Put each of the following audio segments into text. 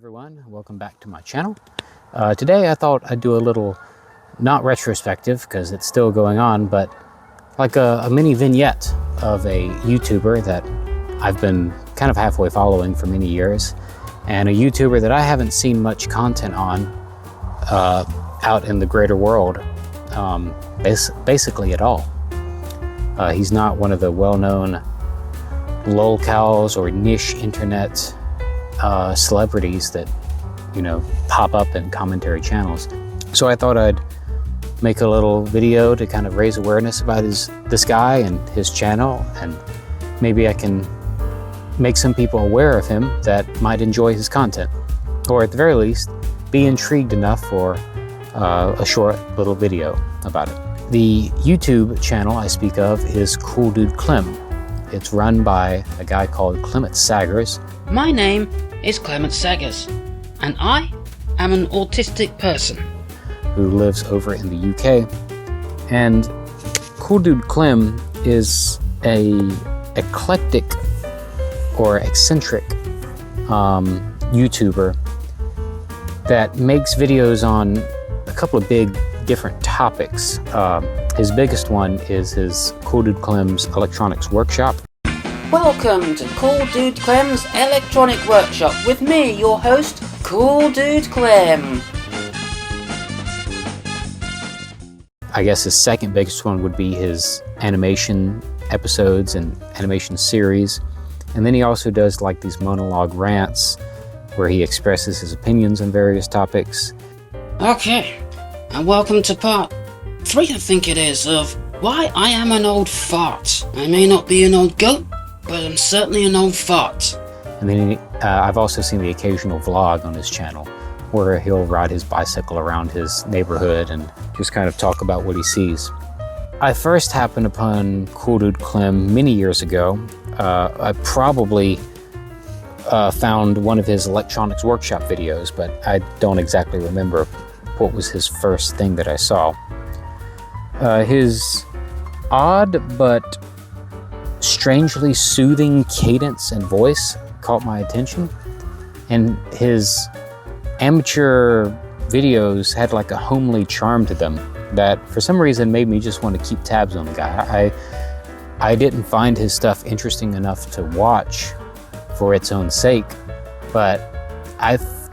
everyone, welcome back to my channel. Today I thought I'd do a little, not retrospective because it's still going on, but like a mini vignette of a YouTuber that I've been kind of halfway following for many years, and a YouTuber that I haven't seen much content on out in the greater world, basically at all. He's not one of the well-known lolcows or niche internet celebrities that, you know, pop up in commentary channels. So I thought I'd make a little video to kind of raise awareness about this guy and his channel, and maybe I can make some people aware of him that might enjoy his content, or at the very least be intrigued enough for a short little video about it. The YouTube channel I speak of is CoolDudeClem. It's run by a guy called Clement Saggers. My name is Clement Saggers, and I am an autistic person who lives over in the UK. And CoolDudeClem is a eclectic or eccentric YouTuber that makes videos on a couple of big different topics. His biggest one is his CoolDudeClem's Electronics Workshop. Welcome to CoolDudeClem's Electronic Workshop with me, your host, CoolDudeClem. I guess his second biggest one would be his animation episodes and animation series. And then he also does like these monologue rants where he expresses his opinions on various topics. Okay, and welcome to part 3, I think it is, of why I am an old fart. I may not be an old goat, but I'm certainly an old fart. And then I've also seen the occasional vlog on his channel where he'll ride his bicycle around his neighborhood and just kind of talk about what he sees. I first happened upon CoolDudeClem many years ago. I probably found one of his Electronics Workshop videos, but I don't exactly remember what was his first thing that I saw. His odd but strangely soothing cadence and voice caught my attention, and his amateur videos had like a homely charm to them that for some reason made me just want to keep tabs on the guy. I didn't find his stuff interesting enough to watch for its own sake, but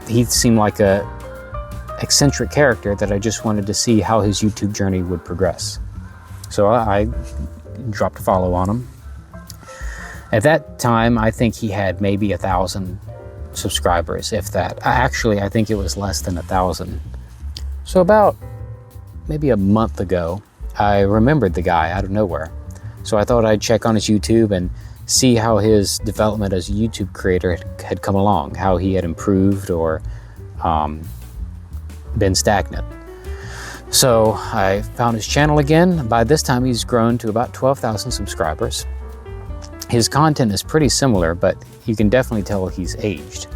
he seemed like a eccentric character that I just wanted to see how his YouTube journey would progress. So I dropped a follow on him. At that time, I think he had maybe 1,000 subscribers, if that. Actually, I think it was less than 1,000. So about maybe a month ago, I remembered the guy out of nowhere. So I thought I'd check on his YouTube and see how his development as a YouTube creator had come along, how he had improved or been stagnant. So I found his channel again. By this time, he's grown to about 12,000 subscribers. His content is pretty similar, but you can definitely tell he's aged.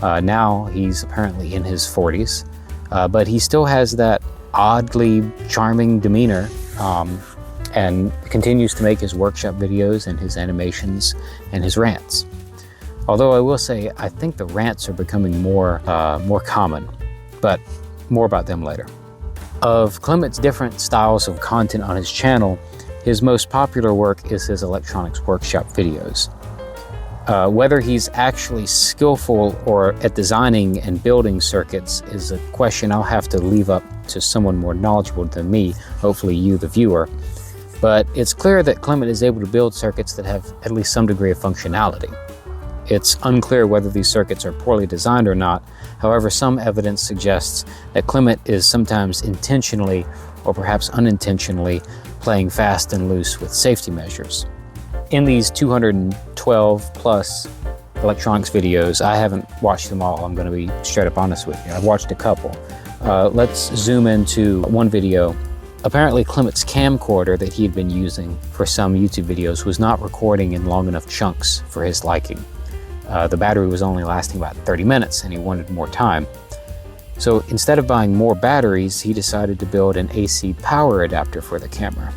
Now he's apparently in his 40s, but he still has that oddly charming demeanor and continues to make his workshop videos and his animations and his rants. Although I will say, I think the rants are becoming more common, but more about them later. Of Clement's different styles of content on his channel, his most popular work is his Electronics Workshop videos. Whether he's actually skillful or at designing and building circuits is a question I'll have to leave up to someone more knowledgeable than me, hopefully you, the viewer. But it's clear that Clement is able to build circuits that have at least some degree of functionality. It's unclear whether these circuits are poorly designed or not. However, some evidence suggests that Clement is sometimes intentionally or perhaps unintentionally playing fast and loose with safety measures. In these 212 plus electronics videos, I haven't watched them all, I'm going to be straight up honest with you. I've watched a couple. Let's zoom into one video. Apparently Clement's camcorder that he had been using for some YouTube videos was not recording in long enough chunks for his liking. The battery was only lasting about 30 minutes and he wanted more time. So instead of buying more batteries, he decided to build an AC power adapter for the camera.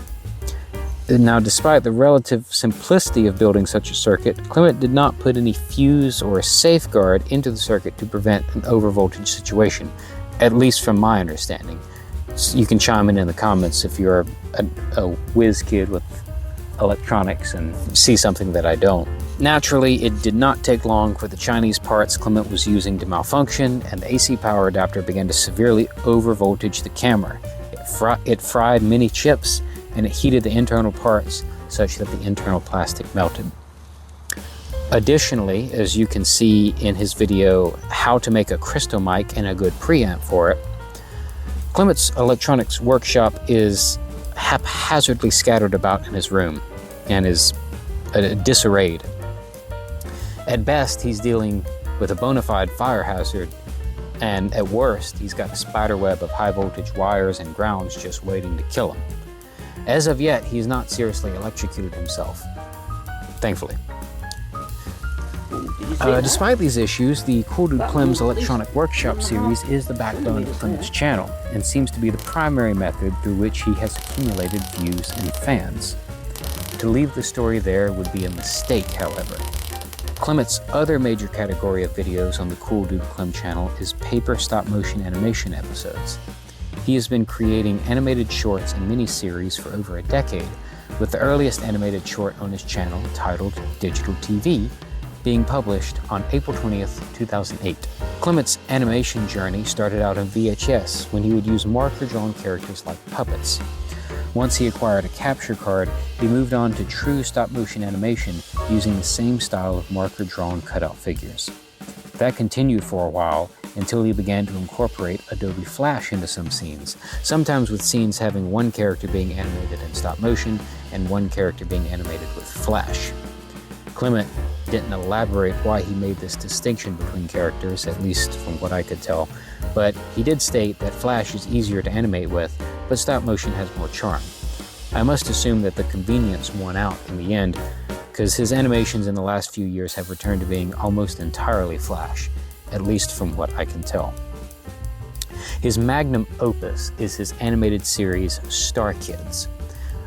Now, despite the relative simplicity of building such a circuit, Clement did not put any fuse or safeguard into the circuit to prevent an overvoltage situation, at least from my understanding. So you can chime in the comments if you're a whiz kid with electronics and see something that I don't. Naturally, it did not take long for the Chinese parts Clement was using to malfunction, and the AC power adapter began to severely overvoltage the camera. It fried many chips, and it heated the internal parts such that the internal plastic melted. Additionally, as you can see in his video, How to Make a Crystal Mic and a Good Preamp for It, Clement's electronics workshop is haphazardly scattered about in his room and is disarrayed. At best, he's dealing with a bona fide fire hazard, and at worst, he's got a spider web of high voltage wires and grounds just waiting to kill him. As of yet, he's not seriously electrocuted himself, thankfully. Despite these issues, the CoolDudeClem's Electronic Workshop series is the backbone of Clement's channel and seems to be the primary method through which he has accumulated views and fans. To leave the story there would be a mistake, however. Clement's other major category of videos on the CoolDudeClem channel is paper stop-motion animation episodes. He has been creating animated shorts and mini-series for over a decade, with the earliest animated short on his channel, titled Digital TV, being published on April 20th, 2008. Clement's animation journey started out on VHS when he would use marker-drawn characters like puppets. Once he acquired a capture card, he moved on to true stop-motion animation using the same style of marker-drawn cutout figures. That continued for a while until he began to incorporate Adobe Flash into some scenes, sometimes with scenes having one character being animated in stop-motion and one character being animated with Flash. Clement didn't elaborate why he made this distinction between characters, at least from what I could tell, but he did state that Flash is easier to animate with, but stop motion has more charm. I must assume that the convenience won out in the end, because his animations in the last few years have returned to being almost entirely Flash, at least from what I can tell. His magnum opus is his animated series Star Kids,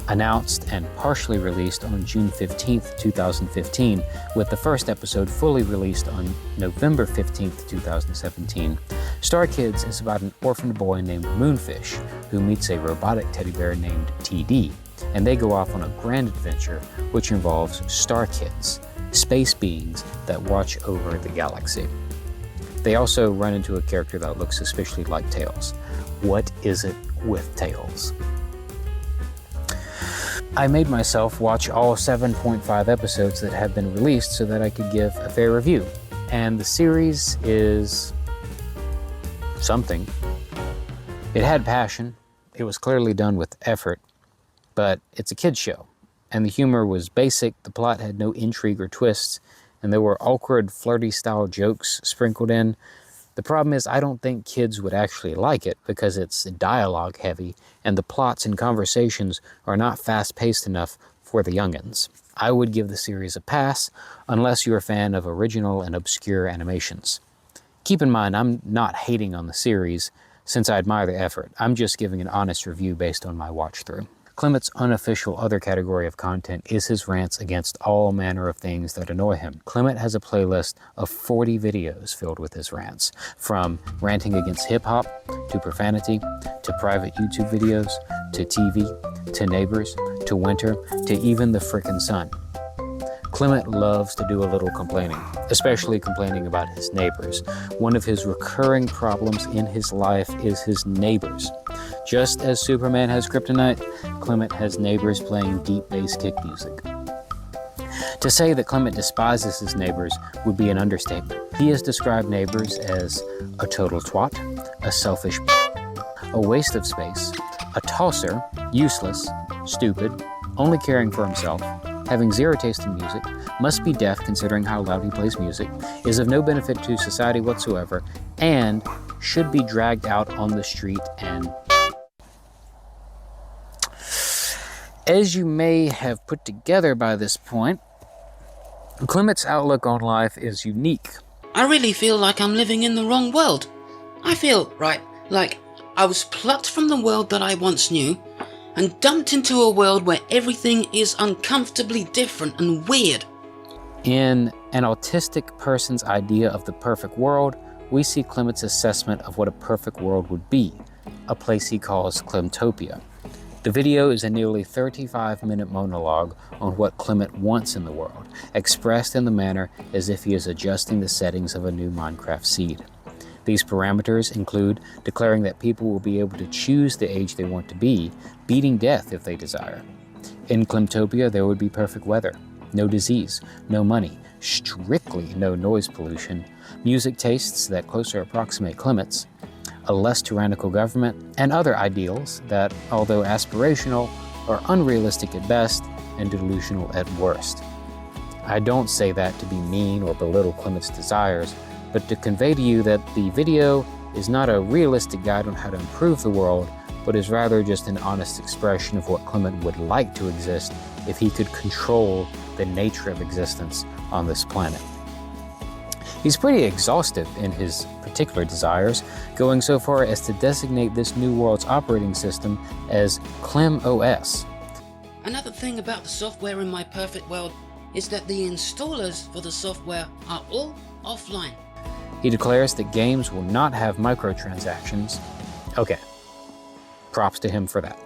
announced and partially released on June 15th, 2015, with the first episode fully released on November 15th, 2017. Star Kids is about an orphaned boy named Moonfish who meets a robotic teddy bear named TD, and they go off on a grand adventure which involves Star Kids, space beings that watch over the galaxy. They also run into a character that looks suspiciously like Tails. What is it with Tails? I made myself watch all 7.5 episodes that have been released so that I could give a fair review. And the series is something. It had passion. It was clearly done with effort. But it's a kid's show. And the humor was basic, the plot had no intrigue or twists, and there were awkward, flirty-style jokes sprinkled in. The problem is I don't think kids would actually like it because it's dialogue heavy and the plots and conversations are not fast-paced enough for the youngins. I would give the series a pass unless you're a fan of original and obscure animations. Keep in mind, I'm not hating on the series since I admire the effort. I'm just giving an honest review based on my watch-through. Clement's unofficial other category of content is his rants against all manner of things that annoy him. Clement has a playlist of 40 videos filled with his rants, from ranting against hip-hop, to profanity, to private YouTube videos, to TV, to neighbors, to winter, to even the frickin' sun. Clement loves to do a little complaining, especially complaining about his neighbors. One of his recurring problems in his life is his neighbors. Just as Superman has kryptonite, Clement has neighbors playing deep bass kick music. To say that Clement despises his neighbors would be an understatement. He has described neighbors as a total twat, a selfish, a waste of space, a tosser, useless, stupid, only caring for himself, having zero taste in music, must be deaf considering how loud he plays music, is of no benefit to society whatsoever, and should be dragged out on the street and... As you may have put together by this point, Clement's outlook on life is unique. I really feel like I'm living in the wrong world. I feel, like I was plucked from the world that I once knew and dumped into a world where everything is uncomfortably different and weird. In an autistic person's idea of the perfect world, we see Clement's assessment of what a perfect world would be, a place he calls Clemtopia. The video is a nearly 35-minute monologue on what Clement wants in the world, expressed in the manner as if he is adjusting the settings of a new Minecraft seed. These parameters include declaring that people will be able to choose the age they want to be, beating death if they desire. In Clemtopia, there would be perfect weather, no disease, no money, strictly no noise pollution, music tastes that closer approximate Clement's, a less tyrannical government, and other ideals that, although aspirational, are unrealistic at best and delusional at worst. I don't say that to be mean or belittle Clement's desires, but to convey to you that the video is not a realistic guide on how to improve the world, but is rather just an honest expression of what Clement would like to exist if he could control the nature of existence on this planet. He's pretty exhaustive in his particular desires, going so far as to designate this new world's operating system as Clem OS. Another thing about the software in my perfect world is that the installers for the software are all offline. He declares that games will not have microtransactions. Okay, props to him for that.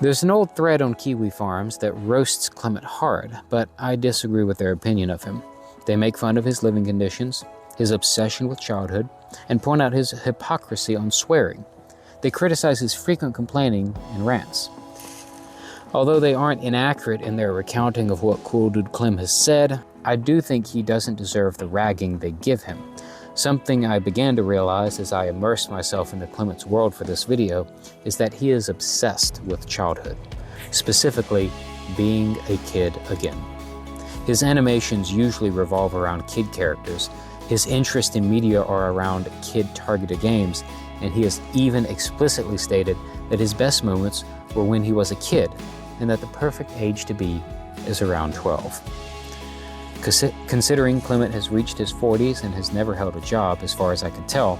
There's an old thread on Kiwi Farms that roasts Clement hard, but I disagree with their opinion of him. They make fun of his living conditions, his obsession with childhood, and point out his hypocrisy on swearing. They criticize his frequent complaining in rants. Although they aren't inaccurate in their recounting of what CoolDudeClem has said, I do think he doesn't deserve the ragging they give him. Something I began to realize as I immersed myself into Clement's world for this video is that he is obsessed with childhood, specifically being a kid again. His animations usually revolve around kid characters, his interest in media are around kid-targeted games, and he has even explicitly stated that his best moments were when he was a kid, and that the perfect age to be is around 12. Considering Clement has reached his 40s and has never held a job, as far as I can tell,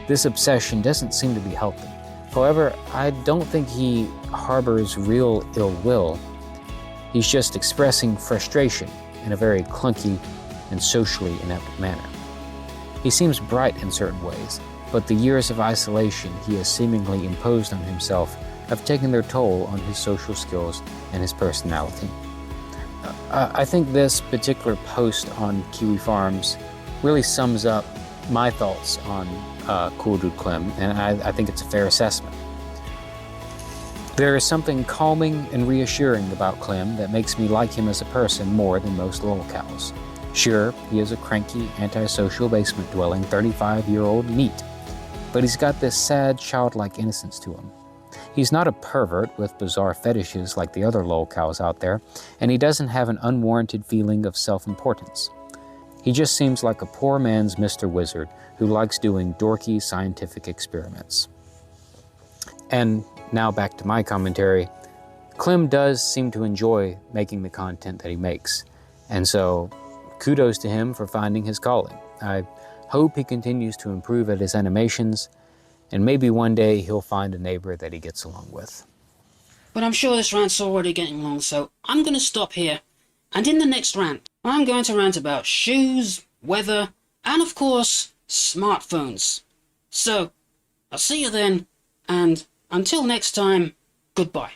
this obsession doesn't seem to be healthy. However, I don't think he harbors real ill will. He's just expressing frustration in a very clunky and socially inept manner. He seems bright in certain ways, but the years of isolation he has seemingly imposed on himself have taken their toll on his social skills and his personality. I think this particular post on Kiwi Farms really sums up my thoughts on CoolDudeClem, and I think it's a fair assessment. There is something calming and reassuring about Clem that makes me like him as a person more than most lolcows. Sure, he is a cranky, antisocial, basement-dwelling, 35-year-old NEET, but he's got this sad, childlike innocence to him. He's not a pervert with bizarre fetishes like the other lolcows out there, and he doesn't have an unwarranted feeling of self-importance. He just seems like a poor man's Mr. Wizard who likes doing dorky scientific experiments. And now back to my commentary. Clem does seem to enjoy making the content that he makes, and so kudos to him for finding his calling. I hope he continues to improve at his animations, and maybe one day he'll find a neighbor that he gets along with. But I'm sure this rant's already getting long, so I'm going to stop here. And in the next rant, I'm going to rant about shoes, weather, and of course, smartphones. So, I'll see you then, and until next time, goodbye.